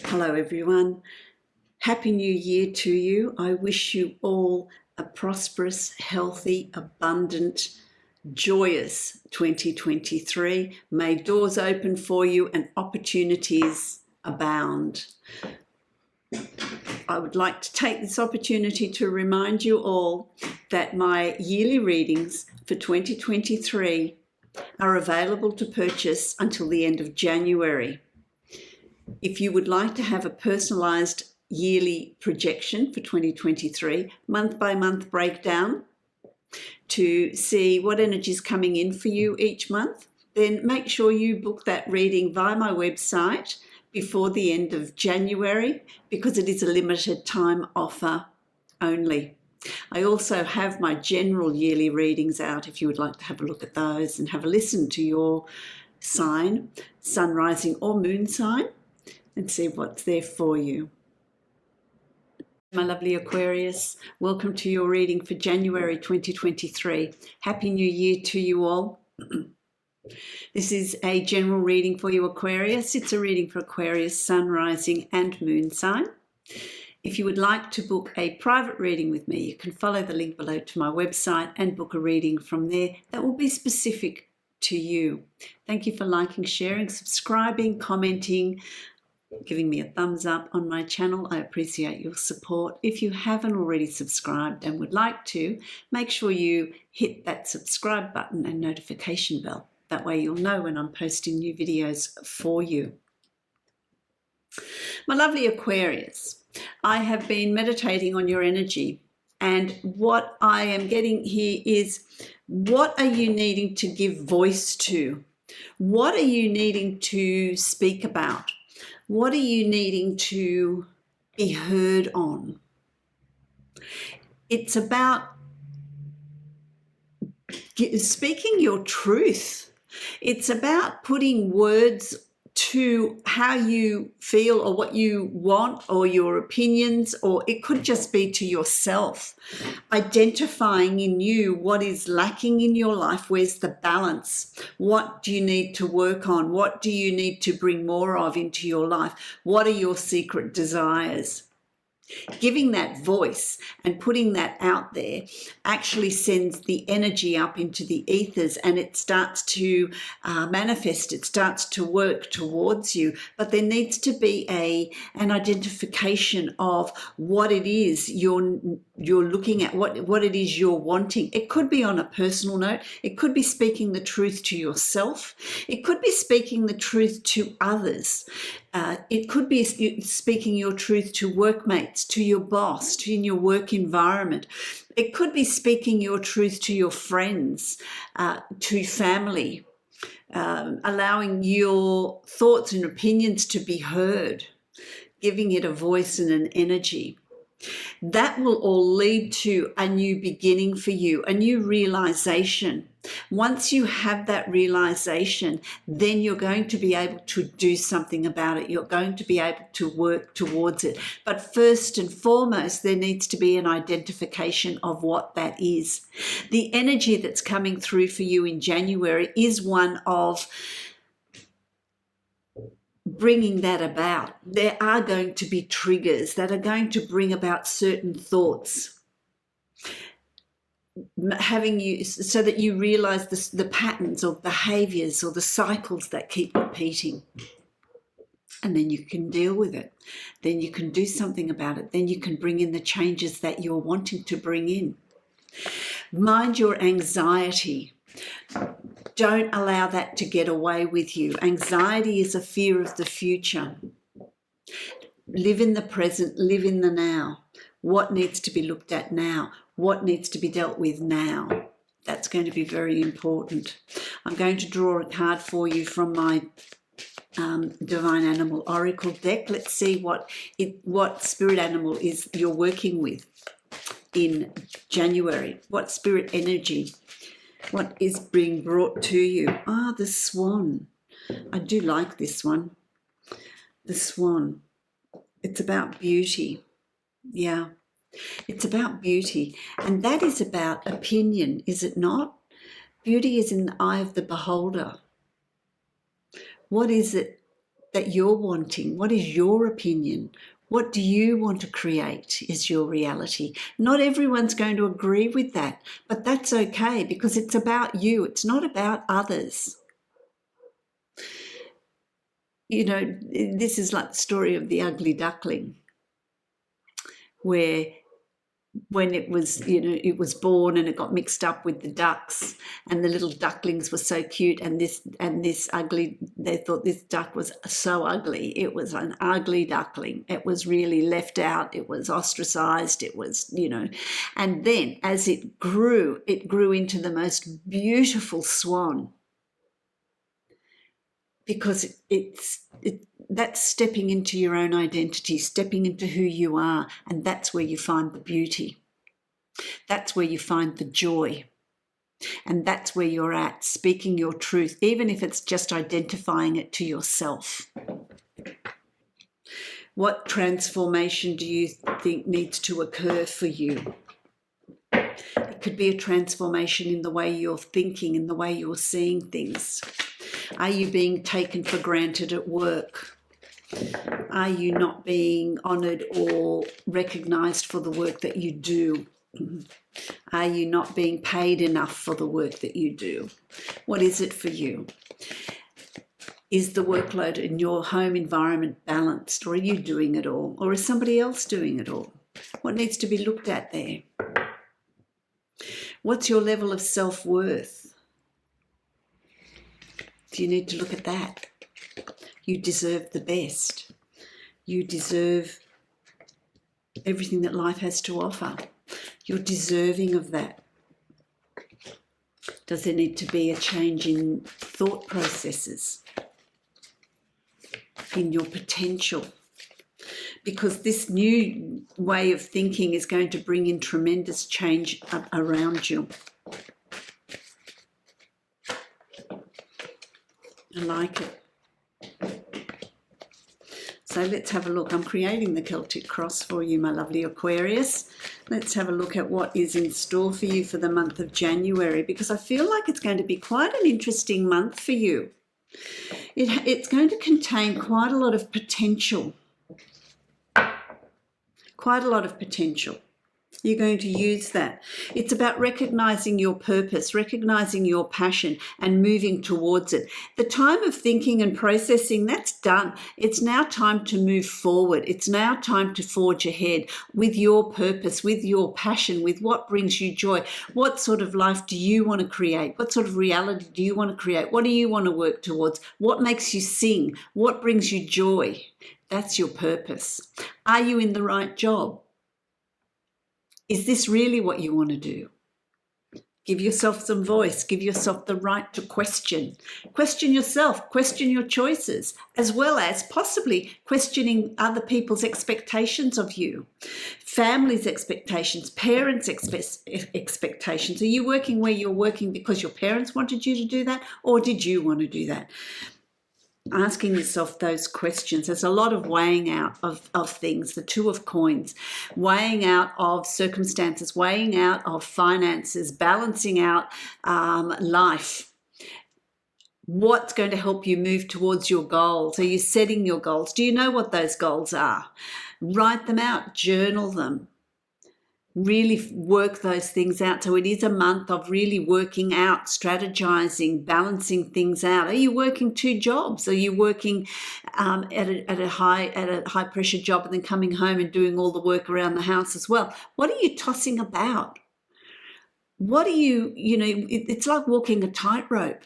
Hello everyone. Happy New Year to you. I wish you all a prosperous, healthy, abundant, joyous 2023. May doors open for you and opportunities abound. I would like to take this opportunity to remind you all that my yearly readings for 2023 are available to purchase until the end of January. If you would like to have a personalised yearly projection for 2023, month by month breakdown to see what energy is coming in for you each month, then make sure you book that reading via my website before the end of January, because it is a limited time offer only. I also have my general yearly readings out if you would like to have a look at those and have a listen to your sign, sun, rising or moon sign, and see what's there for you. My lovely Aquarius, welcome to your reading for January 2023. Happy New Year to you all. This is a general reading for you, Aquarius. It's a reading for Aquarius, sun, rising and moon sign. If you would like to book a private reading with me, you can follow the link below to my website and book a reading from there that will be specific to you. Thank you for liking, sharing, subscribing, commenting, giving me a thumbs up on my channel. I appreciate your support. If you haven't already subscribed and would like to, make sure you hit that subscribe button and notification bell. That way you'll know when I'm posting new videos for you. My lovely Aquarius, I have been meditating on your energy, and what I am getting here is, what are you needing to give voice to? What are you needing to speak about? What are you needing to be heard on? It's about speaking your truth. It's about putting words to how you feel or what you want or your opinions, or it could just be to yourself, identifying in you what is lacking in your life. Where's the balance? What do you need to work on? What do you need to bring more of into your life? What are your secret desires? Giving that voice and putting that out there actually sends the energy up into the ethers, and it starts to manifest, it starts to work towards you. But there needs to be an identification of what it is you're looking at, what it is you're wanting. It could be on a personal note. It could be speaking the truth to yourself. It could be speaking the truth to others. It could be speaking your truth to workmates, to your boss, to in your work environment. It could be speaking your truth to your friends, to family, allowing your thoughts and opinions to be heard, giving it a voice and an energy. That will all lead to a new beginning for you, a new realization. Once you have that realization, then you're going to be able to do something about it. You're going to be able to work towards it. But first and foremost, there needs to be an identification of what that is. The energy that's coming through for you in January is one of bringing that about. There are going to be triggers that are going to bring about certain thoughts, having you so that you realize the patterns or behaviors or the cycles that keep repeating. And then you can deal with it. Then you can do something about it. Then you can bring in the changes that you're wanting to bring in. Mind your anxiety. Don't allow that to get away with you. Anxiety is a fear of the future. Live in the present, live in the now. What needs to be looked at now? What needs to be dealt with now? That's going to be very important. I'm going to draw a card for you from my Divine Animal Oracle deck. Let's see what spirit animal is you're working with in January. What spirit energy? What is being brought to you? The swan. I do like this one. The swan. It's about beauty. Yeah, it's about beauty. And that is about opinion, is it not? Beauty is in the eye of the beholder. What is it that you're wanting? What is your opinion? What do you want to create is your reality? Not everyone's going to agree with that, but that's okay because it's about you. It's not about others. You know, this is like the story of the ugly duckling, where when it was, you know, it was born and it got mixed up with the ducks, and the little ducklings were so cute, and this ugly, they thought this duck was so ugly. It was an ugly duckling. It was really left out. It was ostracized. It was, you know, and then as it grew into the most beautiful swan, because that's stepping into your own identity, stepping into who you are, and that's where you find the beauty. That's where you find the joy. And that's where you're at, speaking your truth, even if it's just identifying it to yourself. What transformation do you think needs to occur for you? It could be a transformation in the way you're thinking, in the way you're seeing things. Are you being taken for granted at work? Are you not being honoured or recognised for the work that you do? Are you not being paid enough for the work that you do? What is it for you? Is the workload in your home environment balanced, or are you doing it all? Or is somebody else doing it all? What needs to be looked at there? What's your level of self-worth? Do you need to look at that? You deserve the best. You deserve everything that life has to offer. You're deserving of that. Does there need to be a change in thought processes, in your potential? Because this new way of thinking is going to bring in tremendous change around you. I like it. So let's have a look. I'm creating the Celtic cross for you, my lovely Aquarius. Let's have a look at what is in store for you for the month of January, because I feel like it's going to be quite an interesting month for you. It's going to contain quite a lot of potential. Quite a lot of potential. You're going to use that. It's about recognizing your purpose, recognizing your passion, and moving towards it. The time of thinking and processing, that's done. It's now time to move forward. It's now time to forge ahead with your purpose, with your passion, with what brings you joy. What sort of life do you want to create? What sort of reality do you want to create? What do you want to work towards? What makes you sing? What brings you joy? That's your purpose. Are you in the right job? Is this really what you want to do? Give yourself some voice. Give yourself the right to question. Question yourself. Question your choices, as well as possibly questioning other people's expectations of you, family's expectations, parents' expectations. Are you working where you're working because your parents wanted you to do that, or did you want to do that? Asking yourself those questions. There's a lot of weighing out of things, the two of coins, weighing out of circumstances, weighing out of finances, balancing out life. What's going to help you move towards your goals? Are you setting your goals? Do you know what those goals are? Write them out, journal them. Really work those things out. So it is a month of really working out, strategizing, balancing things out. Are you working two jobs? Are you working at a high pressure job and then coming home and doing all the work around the house as well? What are you tossing about? What are you know, it's like walking a tightrope.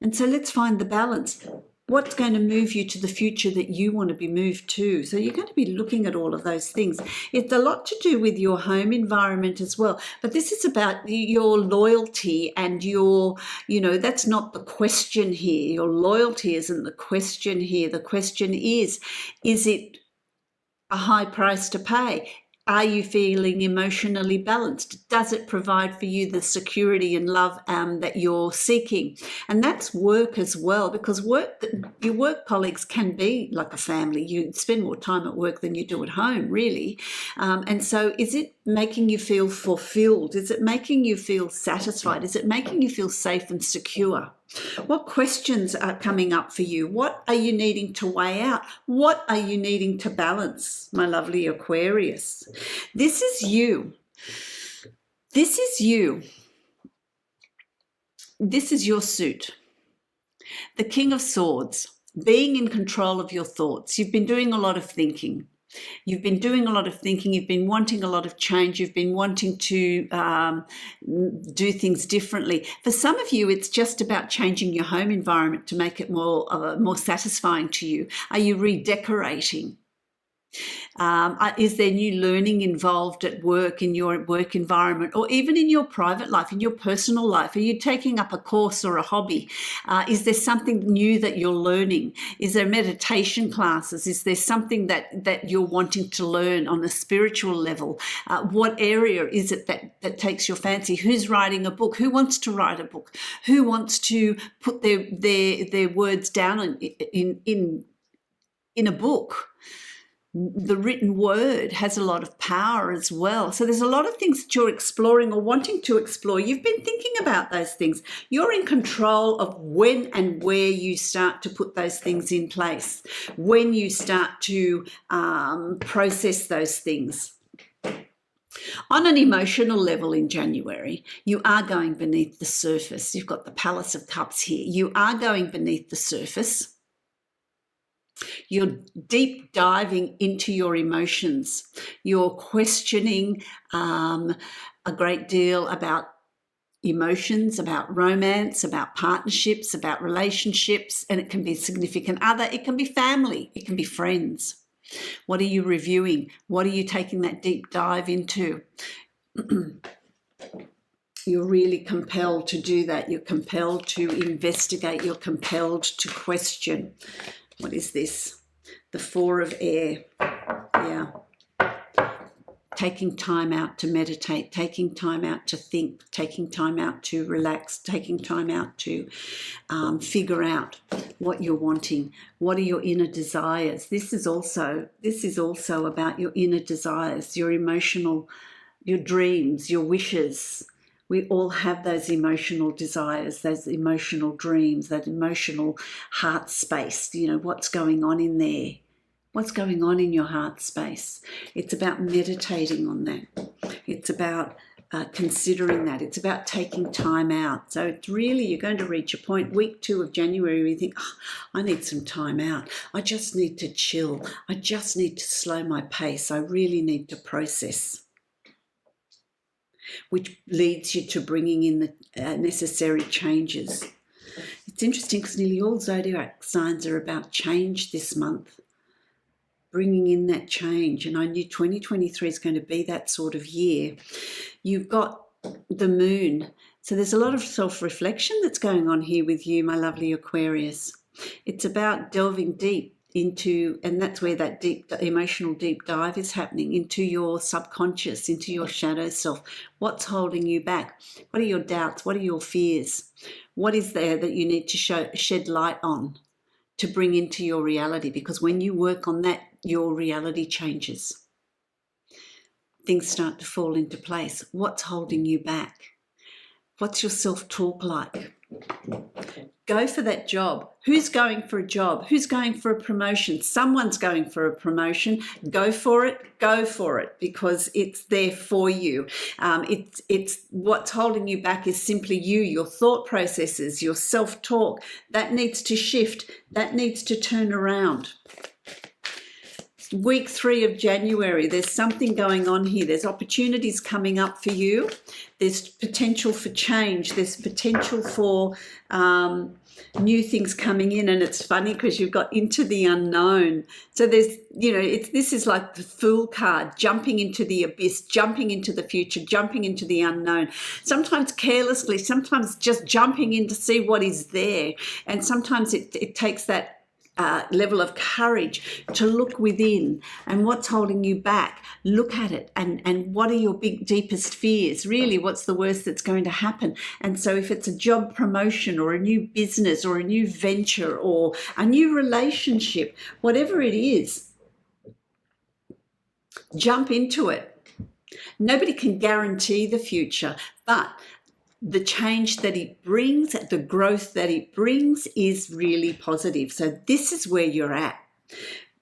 And so let's find the balance. What's going to move you to the future that you want to be moved to? So you're going to be looking at all of those things. It's a lot to do with your home environment as well. But this is about your loyalty and your, you know, that's not the question here. Your loyalty isn't the question here. The question is it a high price to pay? Are you feeling emotionally balanced? Does it provide for you the security and love that you're seeking? And that's work as well, because your work colleagues can be like a family. You spend more time at work than you do at home, really. And so is it making you feel fulfilled? Is it making you feel satisfied? Is it making you feel safe and secure? What questions are coming up for you? What are you needing to weigh out? What are you needing to balance, my lovely Aquarius? This is you. This is you. This is your suit. The King of Swords, being in control of your thoughts. You've been doing a lot of thinking. You've been doing a lot of thinking. You've been wanting a lot of change. You've been wanting to do things differently. For some of you, it's just about changing your home environment to make it more satisfying to you. Are you redecorating? Is there new learning involved at work, in your work environment, or even in your private life, in your personal life? Are you taking up a course or a hobby? Is there something new that you're learning? Is there meditation classes? Is there something that you're wanting to learn on a spiritual level? What area is it that takes your fancy? Who's writing a book? Who wants to write a book? Who wants to put their words down in a book? The written word has a lot of power as well. So there's a lot of things that you're exploring or wanting to explore. You've been thinking about those things. You're in control of when and where you start to put those things in place, when you start to process those things. On an emotional level in January, you are going beneath the surface. You've got the Palace of Cups here. You are going beneath the surface. You're deep diving into your emotions. You're questioning a great deal about emotions, about romance, about partnerships, about relationships, and it can be a significant other, it can be family, it can be friends. What are you reviewing? What are you taking that deep dive into? You're really compelled to do that. You're compelled to investigate. You're compelled to question. What is this? The Four of Air. Yeah. Taking time out to meditate, taking time out to think, taking time out to relax, taking time out to figure out what you're wanting. What are your inner desires? This is also about your inner desires, your emotional, your dreams, your wishes. We all have those emotional desires, those emotional dreams, that emotional heart space. You know, what's going on in there? What's going on in your heart space? It's about meditating on that. It's about considering that. It's about taking time out. So it's really, you're going to reach a point, week 2 of January, where you think, oh, I need some time out. I just need to chill. I just need to slow my pace. I really need to process. Which leads you to bringing in the necessary changes. It's interesting because nearly all zodiac signs are about change this month, bringing in that change. And I knew 2023 is going to be that sort of year. You've got the moon. So there's a lot of self-reflection that's going on here with you, my lovely Aquarius. It's about delving deep into, and that's where that emotional deep dive is happening, into your subconscious, into your shadow self. What's holding you back? What are your doubts? What are your fears? What is there that you need to shed light on to bring into your reality? Because when you work on that, your reality changes. Things start to fall into place. What's holding you back? What's your self-talk like? Go for that job. Who's going for a job? Who's going for a promotion? Someone's going for a promotion. Go for it. Go for it, because it's there for you. It's what's holding you back is simply you, your thought processes, your self-talk. That needs to shift. That needs to turn around. Week 3 of January, there's something going on here. There's opportunities coming up for you. There's potential for change. There's potential for new things coming in. And it's funny because you've got into the unknown. So there's, you know, this is like the Fool card, jumping into the abyss, jumping into the future, jumping into the unknown. Sometimes carelessly, sometimes just jumping in to see what is there. And sometimes it takes that level of courage to look within and what's holding you back. Look at it and what are your deepest fears? Really, what's the worst that's going to happen? And so if it's a job promotion or a new business or a new venture or a new relationship, whatever it is, jump into it. Nobody can guarantee the future, but the change that it brings, the growth that it brings is really positive. So this is where you're at.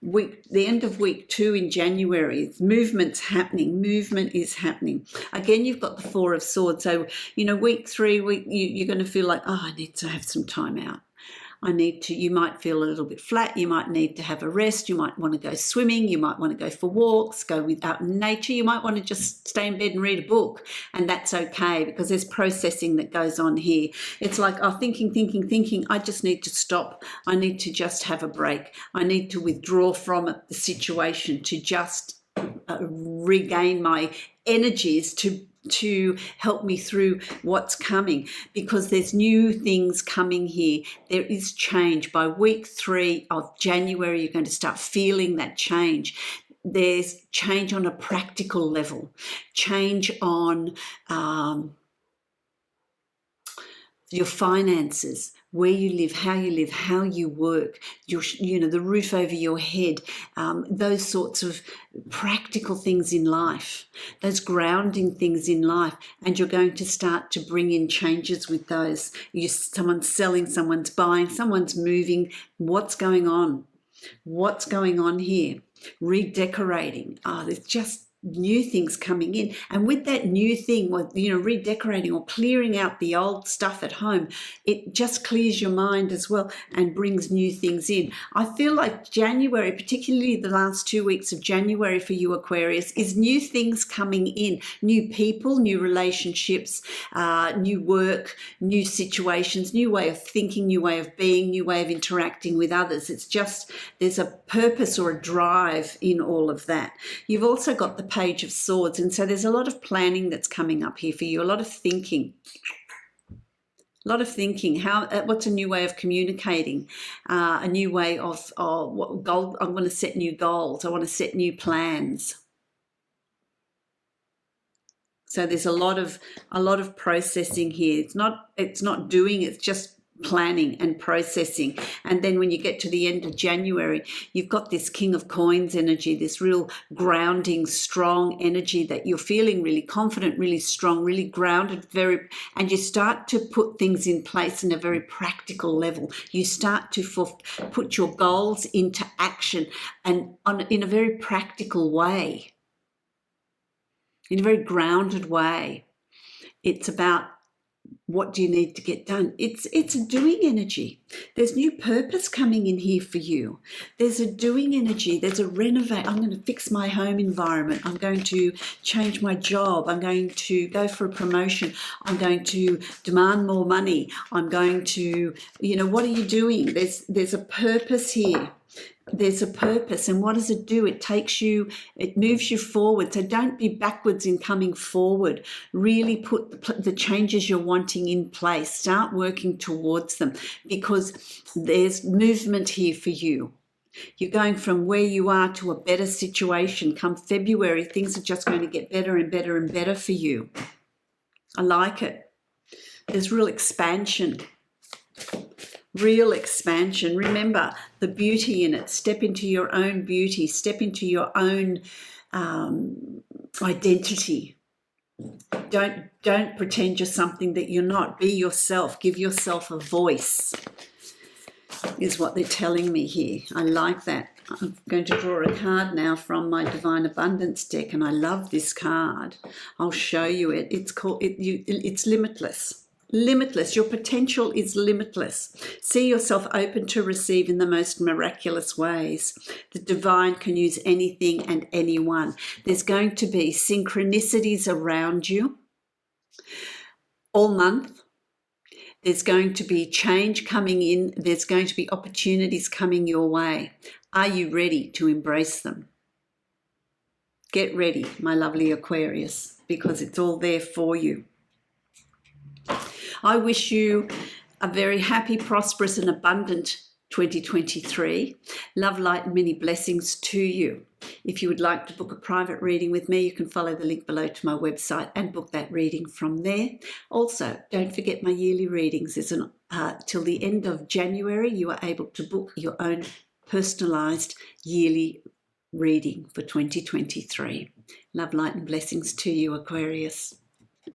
The end of week 2 in January, movement is happening. Again, you've got the 4 of Swords. So, week 3, you're going to feel like, I need to have some time out. You might feel a little bit flat. You might need to have a rest. You might want to go swimming. You might want to go for walks, go out in nature. You might want to just stay in bed and read a book. And that's okay, because there's processing that goes on here. It's like, thinking. I just need to stop. I need to just have a break. I need to withdraw from the situation to just regain my energies to help me through what's coming, because there's new things coming here. There is change. By week 3 of January, you're going to start feeling that change. There's change on a practical level, change on your finances, where you live, how you work, the roof over your head, those sorts of practical things in life, those grounding things in life. And you're going to start to bring in changes with those. Someone's selling, someone's buying, someone's moving. What's going on? What's going on here? Redecorating. There's just new things coming in, and with that new thing, redecorating or clearing out the old stuff at home, it just clears your mind as well and brings new things in. I feel like January, particularly the last 2 weeks of January for you Aquarius, is new things coming in, new people, new relationships, new work, new situations, new way of thinking, new way of being, new way of interacting with others. It's just, there's a purpose or a drive in all of that. You've also got the Page of Swords, and so there's a lot of planning that's coming up here for you, a lot of thinking. What's a new way of communicating, a new way of what goal. I'm going to set new goals. I want to set new plans. So there's a lot of processing here. It's not doing, it's just planning and processing. And then when you get to the end of January, you've got this King of Coins energy, this real grounding, strong energy that you're feeling really confident, really strong, really grounded, and you start to put things in place in a very practical level. You start to put your goals into action, and in a very practical way, in a very grounded way. It's about, what do you need to get done? It's a doing energy. There's new purpose coming in here for you. There's a doing energy. There's a renovate. I'm going to fix my home environment. I'm going to change my job. I'm going to go for a promotion. I'm going to demand more money. I'm going to, what are you doing? There's a purpose here. There's a purpose, and what does it do? It moves you forward. So don't be backwards in coming forward. Really put the changes you're wanting in place. Start working towards them, because there's movement here for you. You're going from where you are to a better situation. Come February, things are just going to get better and better and better for you. I like it. There's real expansion. Real expansion. Remember the beauty in it. Step into your own beauty. Step into your own identity. Don't pretend you're something that you're not. Be yourself. Give yourself a voice, is what they're telling me here. I like that. I'm going to draw a card now from my Divine Abundance deck, and I love this card. I'll show you it. It's limitless. Limitless. Your potential is limitless. See yourself open to receive in the most miraculous ways. The divine can use anything and anyone. There's going to be synchronicities around you all month. There's going to be change coming in. There's going to be opportunities coming your way. Are you ready to embrace them? Get ready, my lovely Aquarius, because it's all there for you. I wish you a very happy, prosperous and abundant 2023. Love, light and many blessings to you. If you would like to book a private reading with me, you can follow the link below to my website and book that reading from there. Also, don't forget my yearly readings. Till the end of January, you are able to book your own personalised yearly reading for 2023. Love, light and blessings to you, Aquarius.